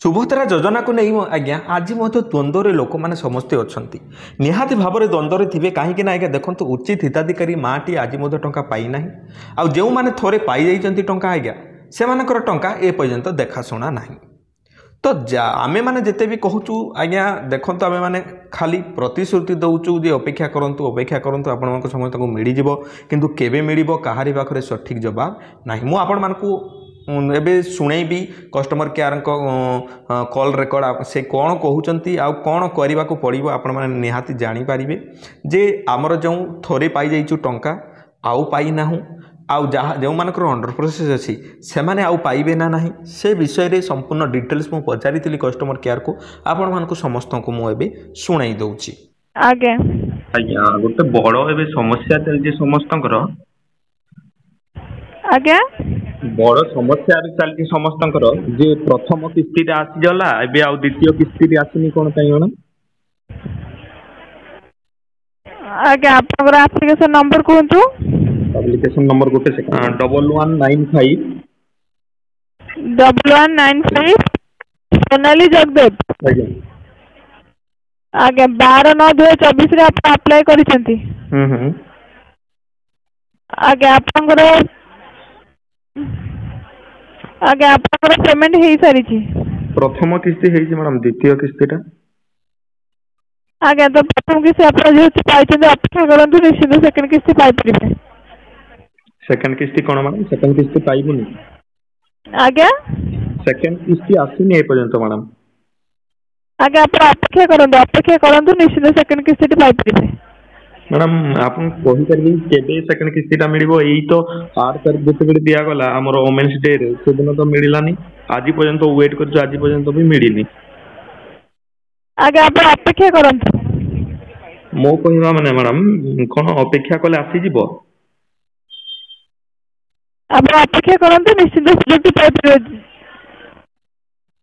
सुभद्रा योजना को नहीं आज्ञा आज द्वंद्व लोक मैंने समस्ते अच्छा निहाती भाव में द्वंद्व थे कहीं आज्ञा देखो उचित हिताधिकारी माँटी आज टाँचा पाईना आउ जो मैंने थोड़े पाई टाँचा आज्ञा से टाँचा एपर्यंत देखाशुना ना तो आमे माने जिते भी कहूँ आज्ञा देखो आमे माने खाली प्रतिश्रुति दौचु जे अपेक्षा करंतु आपण समस्त को मिल जाव किंतु केबे मिलिबो काहारी पाखरे सठिक जवाब नाही मु आपण मानकू एबे शुणेबी कस्टमर केयर कॉल रेकर्ड से कौन कहते आउ कौन करने को पड़ो आपण मैंने निहाती जानीपारे जे आमर जो थोड़े पाई जाइचु टंका आउ पाई नाहु आउ जहाँ जो मानकर अंडर प्रोसेस अच्छी से माने आउ पाइबे ना नहीं से विषय रे संपूर्ण डिटेल्स मु पचारि कस्टमर केयर को आपण मानकू समस्त को मुझे शुणाई दउची आगे आज्ञा गोटे बड़ एबे समस्या चलती समस्तंकर आगे बड़ समस्या चलती समस्तंकर जे प्रथम किस्ती आसीगला एबे आउ द्वितीय किस्ती आसनी कोन ताई मैडम आगे आपनकर एप्लीकेशन नंबर कहंतु एप्लीकेशन नंबर गोटे सेकंड 1195 1195 सोनाली जगदेव आज्ञा आगे 12/9/2024 रे आप अप्लाई करिसेंती आगे आपनकर आगे आपनकर पेमेंट हेई सारी छी प्रथम किस्ती हेई छी मैडम द्वितीय किस्तीटा आगे तो प्रथम किस्ती आप जो पाइछन अपेक्षा करंतु निश्चित सेकंड किस्ती पाइ परिबे सेकंड किस्ती कोन मैडम सेकंड किस्ती पाइबुनी आगे सेकंड किस्ती आसीनी ए पर्यंत मैडम आगे आप अपेक्षा करंतु निश्चित सेकंड किस्ती पाइ परिबे मैडम आप कहि करबी केबे सेकंड किस्तीटा मिलिबो एई तो 8 तारिख जेते बेले दिया गला हमर वोमेन्स डे रे से दिन तो मिलिलानी आज पर्यंत वेट करछु आज पर्यंत भी मिलिनी आगे आप अपेक्षा करंतु मो कहिबा माने मैडम कोन अपेक्षा कले आसी जिवो आप अपेक्षा करंतु निश्चित सुযোগটি पाइबे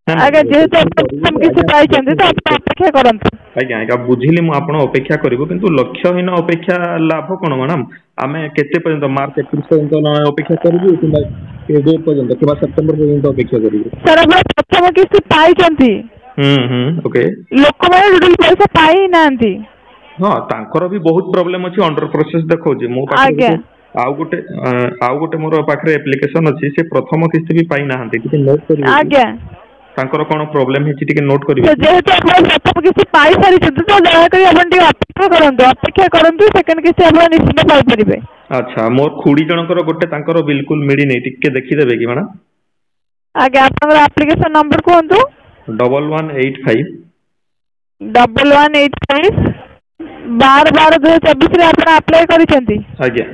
आगे जेहेतु हम किसी पाई चंदे तो आप अपेक्षा करंतु आज्ञा आज्ञा बुझिली मु आपण अपेक्षा करिवो किंतु लक्ष्यहीन अपेक्षा लाभ कोन मैडम आमे केते पर्यंत मार्च 31 पर्यंत अपेक्षा करबी किबा केबे पर्यंत किबा सितंबर पर्यंत अपेक्षा करबी सर हम प्रथम किसी पाई चंती ओके लोक माने टोटल पैसा पाई नांती हां तांकर भी बहुत प्रॉब्लम अछि अंडर प्रोसेस देखौ जे मो पाखे आउ गोटे मोर पाखरे एप्लीकेशन अछि से प्रथम किस्ती भी पाई नाहंते कि नोट करिवे आज्ञा तांकर कोन प्रॉब्लम हेछि टिके नोट करिवे तो जेहेतु आपण प्रथम किस्ती पाई सारी छथि तो दया करी आपण टिके अपेक्षा करंतु सेकंड किस्ती आपण निश्चित पाई परिबे अच्छा मोर खुडी जनकर गोटे तांकर बिल्कुल मिडी नै टिके देखि देबे कि मैडम आगे आपनकर एप्लीकेशन नंबर कहंतु 1185 1185 12/12/2024 रे आपण अप्लाई करिसेंती आज्ञा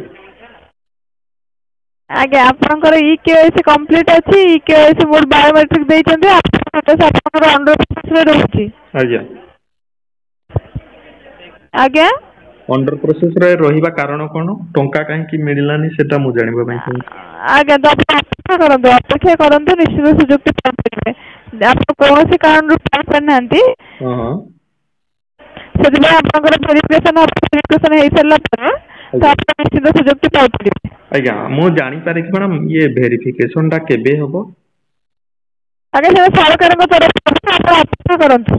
आगे आपनकर केवाईसी कंप्लीट अछि केवाईसी मोर बायोमेट्रिक देइचंती आपनकर अंडर प्रोसेस रे रहउची आज्ञा आगे अंडर प्रोसेस रे रहिबा कारण कोन टंका काहे कि मिललानी सेटा मु जानिबा पई छै आगे तो अपेक्षा करंतु निश्चित सुযোগটি पाइबे आप कोनोसी कारण रु पाइ परनांती हां सेदिबे आपनकर वेरिफिकेशन हेइ सरला पर तो आप निश्चित सुযোগটি पाइ परिबे आज्ञा मु जानि पारे कि मैडम ये वेरिफिकेशन टा केबे होबो आगे से सरकार को तरफ से आप अपेक्षा करंतु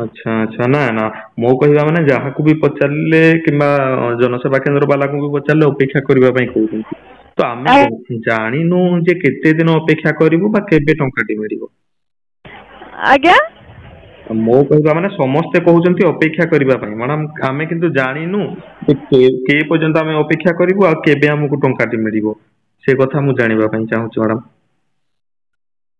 अच्छा अच्छा ना ना मो कहिबा माने जहा को भी पचारले किबा जनसेवा केंद्र वाला को भी पचारले अपेक्षा करबा पई कहउछंती तो आमे जानिनु जे केते दिन अपेक्षा करिवो बा केबे टंकाटी मिलिवो आज्ञा मो कहिबा माने समस्त कहउछंती अपेक्षा करबा पई मैडम आमे किंतु जानिनु के पर्यंत आमे अपेक्षा करिवो आ केबे हमकु टंकाटी मिलिवो से कथा मु जानिबा पई चाहूछ मैडम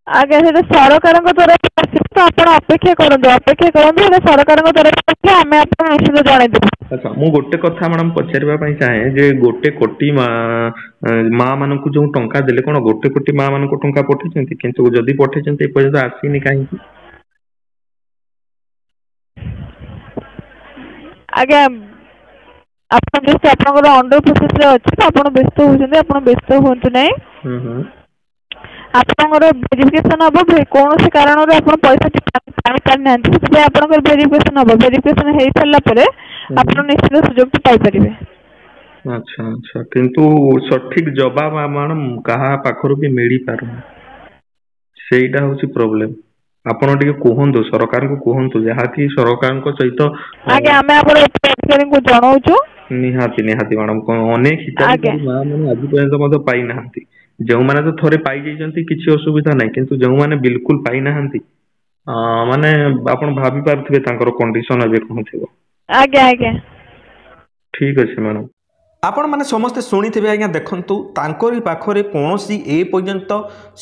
आगे से सरकार को तरफ तो आपण अपेक्षा करंतु सरकार को तरफ से हमें आपण निश्चित जणाई देबो अच्छा मु गोटे कथा मैडम पचारबा पई चाहे जे गोटे कोटी मां मानकु जो टंका देले कोन गोटे कोटी मां मानकु टंका पठेचंती किंतु जदी पठेचंती ए पर्यंत आसीनी काहे आगे आपण जस्ट आपनकर अंडर प्रोसेस रे अछि तो आपण व्यस्त होछन आपण व्यस्त होंतु नै आपनकर वेरिफिकेशन हबो कौन से कारण रे आपण पैसा पाइ पारनांती से आपनकर वेरिफिकेशन हबो वेरिफिकेशन हेइ सरला परे आपण निश्चित सुযোগটি पाइ परिबे अच्छा अच्छा किंतु सठिक जवाब मैडम कहा पाखरु भी मिली पारो सेटा होची प्रॉब्लम ଆପଣ ଟିକେ କୁହନ୍ତୁ ସରକାରଙ୍କୁ କୁହନ୍ତୁ ଯାହାକି ସରକାରଙ୍କ ସହିତ ଆଜ୍ଞା ଆମେ ଆମର ଅଧିକାରୀଙ୍କୁ ଜଣାଉଛୁ। ନିହାତି ନିହାତି ମ୍ୟାଡ଼ାମ ଅନେକ ଆଜ୍ଞା ହିତାଧିକାରୀ ମା ମାନେ ଆଜି ପର୍ଯ୍ୟନ୍ତ ମଧ୍ୟ ପାଇନାହାନ୍ତି। ଯେଉଁମାନେ ତ ଥରେ ପାଇଯାଇଛନ୍ତି କିଛି ଅସୁବିଧା ନାହିଁ କିନ୍ତୁ ଯେଉଁମାନେ ବିଲକୁଲ ପାଇନାହାନ୍ତି ମାନେ ଆପଣ ଭାବି ପାରୁଥିବେ ତାଙ୍କର କଣ୍ଡିସନ ଏବେ କଣ ଥିବ। ଆଜ୍ଞା ଆଜ୍ଞା ଠିକ ଅଛି ମ୍ୟାଡ଼ାମ। ଆପଣମାନେ ସମସ୍ତେ ଶୁଣିଥିବେ ଆଜ୍ଞା ଦେଖନ୍ତୁ ତାଙ୍କରି ପାଖରେ କୌଣସି ଏ ପର୍ଯ୍ୟନ୍ତ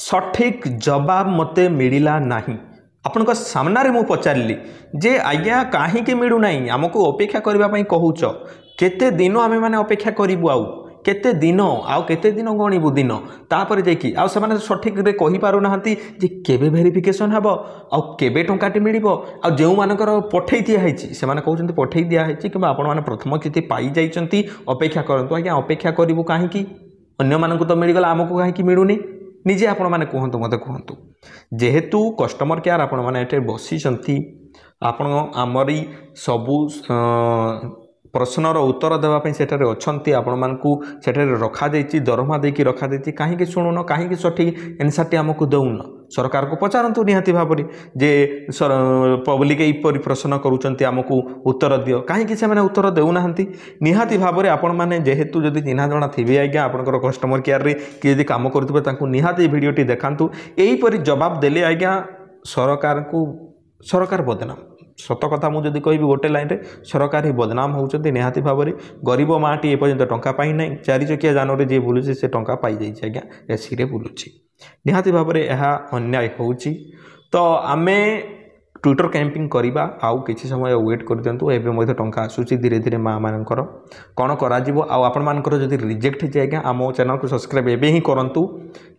ସଠିକ୍ ଜବାବ ମୋତେ ମିଳିଲା ନାହିଁ। ଆପଣଙ୍କ ସାମ୍ନାରେ ମୁଁ ପଚାରିଲି ଯେ ଆଜ୍ଞା କାହିଁକି ମିଳୁନାହିଁ ଆମକୁ ଅପେକ୍ଷା କରିବା ପାଇଁ କହୁଛ କେତେ ଦିନ ଆମେମାନେ ଅପେକ୍ଷା କରିବୁ କେତେ ଦିନ କେତେ ଦିନ ଗଣିବୁ ଦିନ ତାପରେ ଯାଇକି ସେମାନେ ସଠିକ୍ରେ କହିପାରୁନାହାନ୍ତି ଯେ କେବେ ଭେରିଫିକେସନ୍ ହେବ କେବେ ଟଙ୍କାଟି ମିଳିବ ଯେଉଁମାନଙ୍କର ପଠେଇ ଦିଆହେଇଛି ସେମାନେ କହୁଛନ୍ତି ପଠେଇ ଦିଆହେଇଛି କିମ୍ବା ଆପଣମାନେ ପ୍ରଥମ କିସ୍ତି ପାଇଯାଇଛନ୍ତି ଅପେକ୍ଷା କରନ୍ତୁ। ଆଜ୍ଞା ଅପେକ୍ଷା କରିବୁ କାହିଁକି ଅନ୍ୟମାନଙ୍କୁ ତ ମିଳିଗଲା ଆମକୁ କାହିଁକି ମିଳୁନି ନିଜେ ଆପଣମାନେ କୁହନ୍ତୁ ମୋତେ କୁହନ୍ତୁ। ଯେହେତୁ କଷ୍ଟମର କେୟାର ଆପଣମାନେ ଏଠି ବସିଛନ୍ତି ଆପଣ ଆମରି ସବୁ ପ୍ରଶ୍ନର ଉତ୍ତର ଦେବା ପାଇଁ ସେଠାରେ ଅଛନ୍ତି ଆପଣମାନଙ୍କୁ ସେଠାରେ ରଖାଯାଇଛି ଦରମା ଦେଇକି ରଖାଯାଇଛି କାହିଁକି ଶୁଣୁନ କାହିଁକି ସଠିକ୍ ଏନ୍ସାରଟି ଆମକୁ ଦେଉନ ସରକାରକୁ ପଚାରନ୍ତୁ ନିହାତି ଭାବରେ ଯେ ପବ୍ଲିକ୍ ଏହିପରି ପ୍ରଶ୍ନ କରୁଛନ୍ତି ଆମକୁ ଉତ୍ତର ଦିଅ କାହିଁକି ସେମାନେ ଉତ୍ତର ଦେଉନାହାନ୍ତି। ନିହାତି ଭାବରେ ଆପଣମାନେ ଯେହେତୁ ଯଦି ଚିହ୍ନା ଜଣା ଥିବେ ଆଜ୍ଞା ଆପଣଙ୍କର କଷ୍ଟମର କେୟାରରେ କିଏ ଯଦି କାମ କରୁଥିବେ ତାଙ୍କୁ ନିହାତି ଏହି ଭିଡ଼ିଓଟି ଦେଖାନ୍ତୁ। ଏହିପରି ଜବାବ ଦେଲେ ଆଜ୍ଞା ସରକାର ବଦନାମ ସତ କଥା ମୁଁ ଯଦି କହିବି ଗୋଟେ ଲାଇନ୍ରେ ସରକାର ହିଁ ବଦନାମ ହେଉଛନ୍ତି। ନିହାତି ଭାବରେ ଗରିବ ମାଆଟି ଏପର୍ଯ୍ୟନ୍ତ ଟଙ୍କା ପାଇନାହିଁ 4 ଚକିଆ ଯାନରେ ଯିଏ ବୁଲୁଛି ସେ ଟଙ୍କା ପାଇଯାଇଛି ଆଜ୍ଞା ଏସିରେ ବୁଲୁଛି। ନିହାତି ଭାବରେ ଏହା ଅନ୍ୟାୟ ହେଉଛି ତ ଆମେ ଟ୍ୱିଟର କ୍ୟାମ୍ପିଂ କରିବା କିଛି ସମୟ ୱେଟ୍ କରିଦିଅନ୍ତୁ ଏବେ ମଧ୍ୟ ଟଙ୍କା ଆସୁଛି ଧୀରେ ଧୀରେ ମାଆମାନଙ୍କର କ'ଣ କରାଯିବ ଆପଣମାନଙ୍କର ଯଦି ରିଜେକ୍ଟ ହେଇଛି ଆଜ୍ଞା ଆମ ଚ୍ୟାନେଲକୁ ସବସ୍କ୍ରାଇବ୍ ଏବେ ହିଁ କରନ୍ତୁ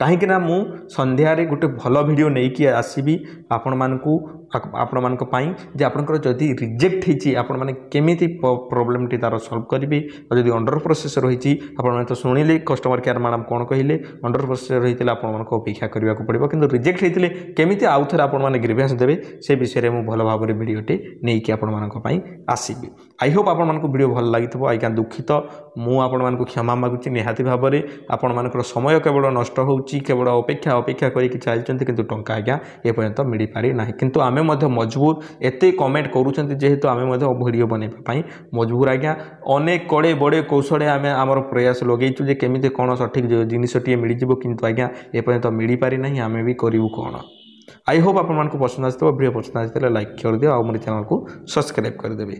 କାହିଁକିନା ମୁଁ ସନ୍ଧ୍ୟାରେ ଗୋଟେ ଭଲ ଭିଡ଼ିଓ ନେଇକି ଆସିବି ଆପଣମାନଙ୍କ ପାଇଁ ଯେ ଆପଣଙ୍କର ଯଦି ରିଜେକ୍ଟ ହେଇଛି ଆପଣମାନେ କେମିତି ପ୍ରୋବ୍ଲେମଟି ତାର ସଲ୍ଭ କରିବେ ଯଦି ଅଣ୍ଡର ପ୍ରୋସେସ୍ ରହିଛି ଆପଣମାନେ ତ ଶୁଣିଲେ କଷ୍ଟମର କେୟାର ମ୍ୟାଡ଼ାମ କ'ଣ କହିଲେ ଅଣ୍ଡର ପ୍ରୋସେସ୍ ରହିଥିଲେ ଆପଣମାନଙ୍କୁ ଅପେକ୍ଷା କରିବାକୁ ପଡ଼ିବ କିନ୍ତୁ ରିଜେକ୍ଟ ହେଇଥିଲେ କେମିତି ଆଉଥରେ ଆପଣମାନେ ଗ୍ରିଭାନ୍ସ ଦେବେ ସେ ବିଷୟରେ ମୁଁ ଭଲ ଭାବରେ ଭିଡ଼ିଓଟି ନେଇକି ଆପଣମାନଙ୍କ ପାଇଁ ଆସିବି। ଆଇ ହୋପ୍ ଆପଣମାନଙ୍କୁ ଭିଡ଼ିଓ ଭଲ ଲାଗିଥିବ ଆଜ୍ଞା ଦୁଃଖିତ ମୁଁ ଆପଣମାନଙ୍କୁ କ୍ଷମା ମାଗୁଛି ନିହାତି ଭାବରେ ଆପଣମାନଙ୍କର ସମୟ କେବଳ ନଷ୍ଟ ହେଉଛି କେବଳ ଅପେକ୍ଷା କରିକି ଚାଲିଛନ୍ତି କିନ୍ତୁ ଟଙ୍କା ଆଜ୍ଞା ଏପର୍ଯ୍ୟନ୍ତ ମିଳିପାରି ନାହିଁ କିନ୍ତୁ ଆମେ ମଧ୍ୟ ମଜବୁର ଏତେ କମେଣ୍ଟ କରୁଛନ୍ତି ଯେହେତୁ ଆମେ ମଧ୍ୟ ଭିଡ଼ିଓ ବନେଇବା ପାଇଁ ମଜବୁର ଆଜ୍ଞା ଅନେକ କଡ଼େ ବଡ଼େ କୌଶଳେ ଆମେ ଆମର ପ୍ରୟାସ ଲଗେଇଛୁ ଯେ କେମିତି କ'ଣ ସଠିକ୍ ଜିନିଷଟିଏ ମିଳିଯିବ କିନ୍ତୁ ଆଜ୍ଞା ଏପର୍ଯ୍ୟନ୍ତ ମିଳିପାରି ନାହିଁ ଆମେ ବି କରିବୁ କ'ଣ। ଆଇ ହୋପ୍ ଆପଣମାନଙ୍କୁ ପସନ୍ଦ ଆସିଥିବ ଭିଡ଼ିଓ ପସନ୍ଦ ଆସିଥିଲେ ଲାଇକ୍ କରିଦିଅ ମୋର ଚ୍ୟାନେଲକୁ ସବସ୍କ୍ରାଇବ୍ କରିଦେବେ।